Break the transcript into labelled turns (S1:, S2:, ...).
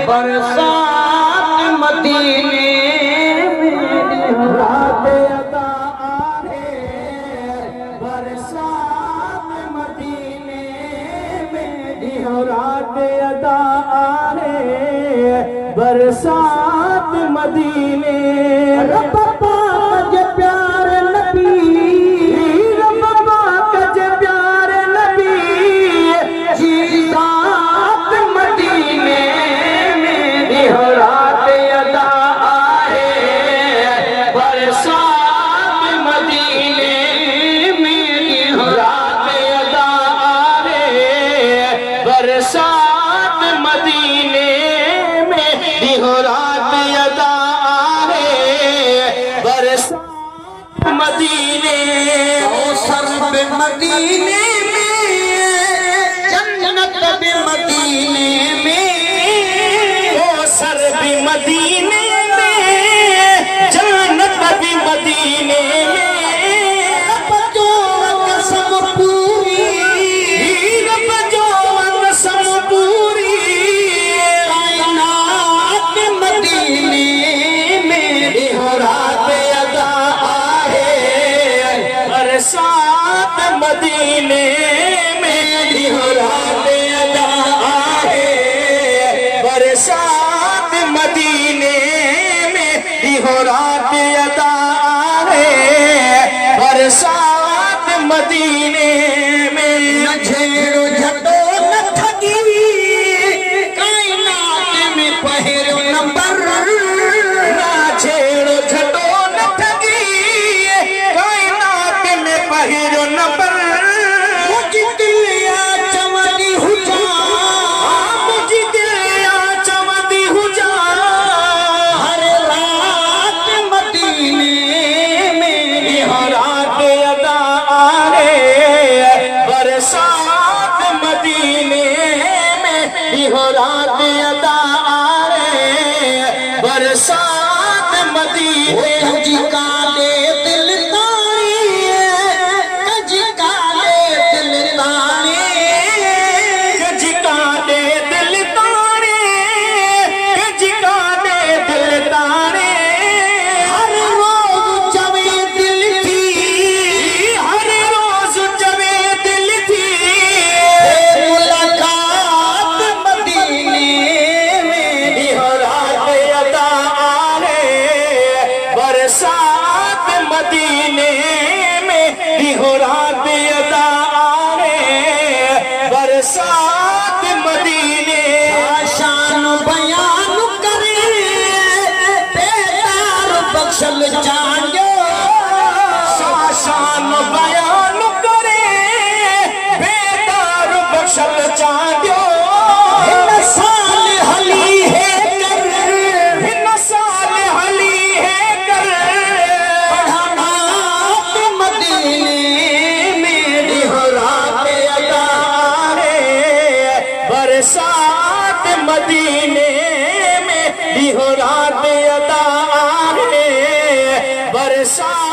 S1: बरसात मदीने में रात अदा आहे, बरसात मदीने में रात अदा आहे, बरसात मदीने रब पाक जे प्यार नबी, रब पाक जे प्यार नबी जी सात मदीने में रात अदा आहे, बरसात मदीने में रात अदा आहे, बरसात मदीने में रात अदा आहे, बरसात मदीने सर्व मदीने में, जन्नत भी मदीने में, ओ सर्व मदीने में, जन्नत भी मदीने में, रब जो कसम पूरी, रब जो कसम पूरी, कायनात मदीने में रात अदा आहे, बरसात मदीने में रात अदा आहे, बरसात मदीने में रात अदा आहे, बरसात मदीने में न झेड़ो झटो न ठगी, कायनात में पहिरो नंबर, न झेड़ो झटो न ठगी, कायनात में पहिरो नंबर, मुझी दिलिया चमदी हुजा, मुझी दिलिया चमदी हुजा, हर रात मदीने में रात अदा आहे, बरसात मदीने में रात अदा आहे, बरसात मदीने जी काले दिल तारी, जी काले दिल तारी, जी काले दिल तारी, जी काले दिल तारी, हर रोज जवे दिल थी, हर रोज जवे दिल थी, मुलाकात मदीने में रात अदा आहे, बरसात मदीने में रात अदा आहे, बरसात मदीने शान बयान करे, बेदार बख्शल जानियो, शान बयान करे, बेदार बख्शल जानियो, हिन साल हली है कर, हिन साल हली है कर, बढ़ानात मदीने में रात अदा आहे, बरसात मदीने में रात अदा आहे, बरसात